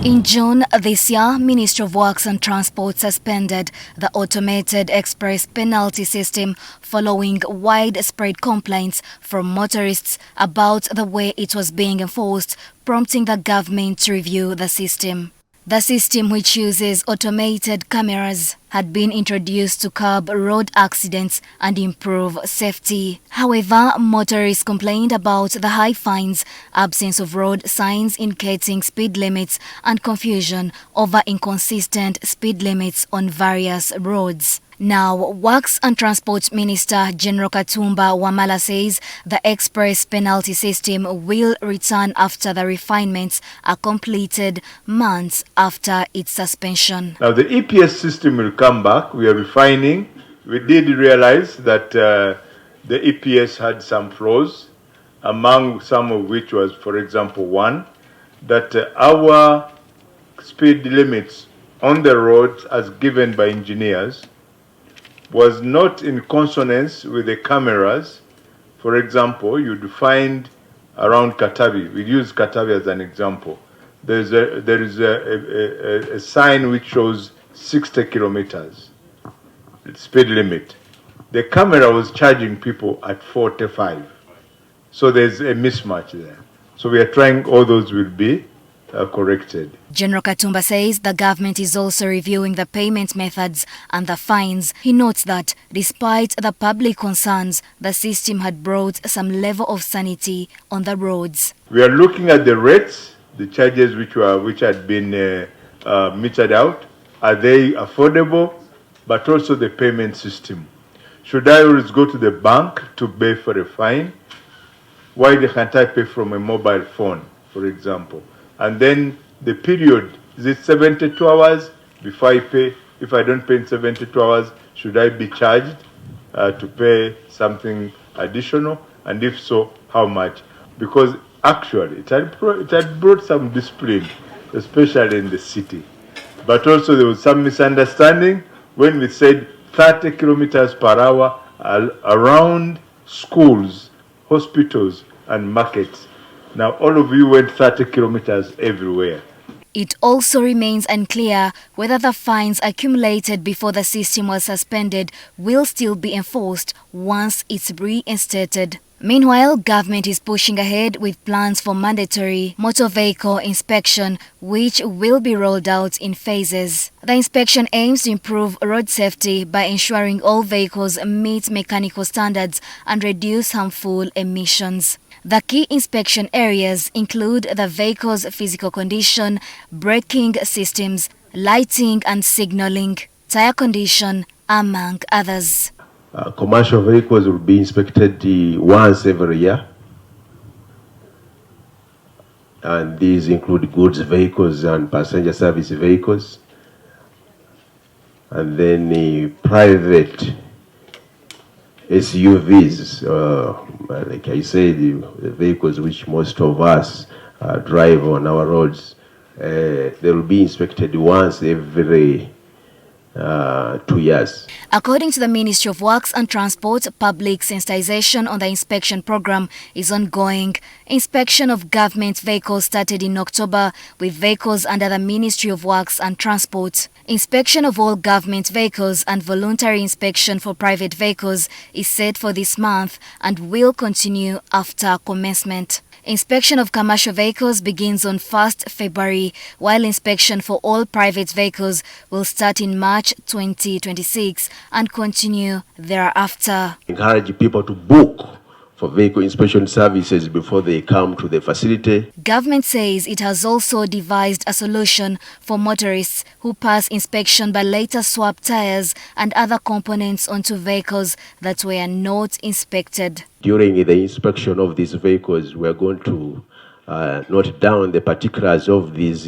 In June this year, Ministry of Works and Transport suspended the automated express penalty system following widespread complaints from motorists about the way it was being enforced, prompting the government to review the system. The system, which uses automated cameras, had been introduced to curb road accidents and improve safety. However, motorists complained about the high fines, absence of road signs indicating speed limits, and confusion over inconsistent speed limits on various roads. Now, Works and Transport Minister General Katumba Wamala says the express penalty system will return after the refinements are completed months after its suspension. Now, the EPS system will come back. We are refining. We did realize that the EPS had some flaws, among some of which was, for example, one, that our speed limits on the roads as given by engineers was not in consonance with the cameras. For example, you'd find around Katabi, we use Katabi as an example, there is a sign which shows 60 kilometers speed limit. The camera was charging people at 45. So there's a mismatch there. So we are trying all those will be corrected. General Katumba says the government is also reviewing the payment methods and the fines. He notes that despite the public concerns, the system had brought some level of sanity on the roads. We are looking at the rates, the charges which had been meted out. Are they affordable? But also the payment system. Should I always go to the bank to pay for a fine? Why can't I pay from a mobile phone, for example? And then the period, is it 72 hours before I pay? If I don't pay in 72 hours, should I be charged to pay something additional? And if so, how much? Because actually, it had brought some discipline, especially in the city. But also there was some misunderstanding when we said 30 kilometers per hour around schools, hospitals, and markets. Now, all of you went 30 kilometers everywhere. It also remains unclear whether the fines accumulated before the system was suspended will still be enforced once it's reinstated. Meanwhile, government is pushing ahead with plans for mandatory motor vehicle inspection, which will be rolled out in phases. The inspection aims to improve road safety by ensuring all vehicles meet mechanical standards and reduce harmful emissions. The key inspection areas include the vehicle's physical condition, braking systems, lighting and signaling, tire condition, among others. Commercial vehicles will be inspected once every year. And these include goods vehicles and passenger service vehicles. And then the private SUVs, like I said, the vehicles which most of us drive on our roads, they will be inspected once every 2 years. According to the Ministry of Works and Transport, public sensitization on the inspection program is ongoing. Inspection of government vehicles started in October with vehicles under the Ministry of Works and Transport. Inspection of all government vehicles and voluntary inspection for private vehicles is set for this month and will continue after commencement. Inspection of commercial vehicles begins on 1st February, while inspection for all private vehicles will start in March 2026 and continue thereafter. Encourage people to book for vehicle inspection services before they come to the facility. Government says it has also devised a solution for motorists who pass inspection but later swap tires and other components onto vehicles that were not inspected. During the inspection of these vehicles, we are going to note down the particulars of these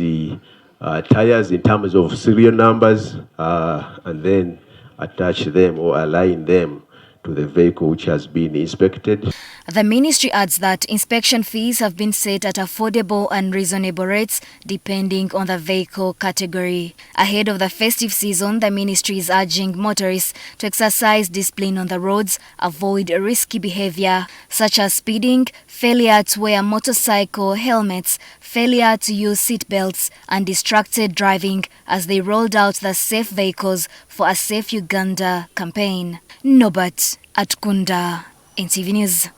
tires in terms of serial numbers and then attach them or align them to the vehicle which has been inspected. The ministry adds that inspection fees have been set at affordable and reasonable rates depending on the vehicle category. Ahead of the festive season, the ministry is urging motorists to exercise discipline on the roads, avoid risky behavior such as speeding, failure to wear motorcycle helmets, failure to use seat belts, and distracted driving as they rolled out the Safe Vehicles for a Safe Uganda campaign. Norbert Atkunda, NTV News.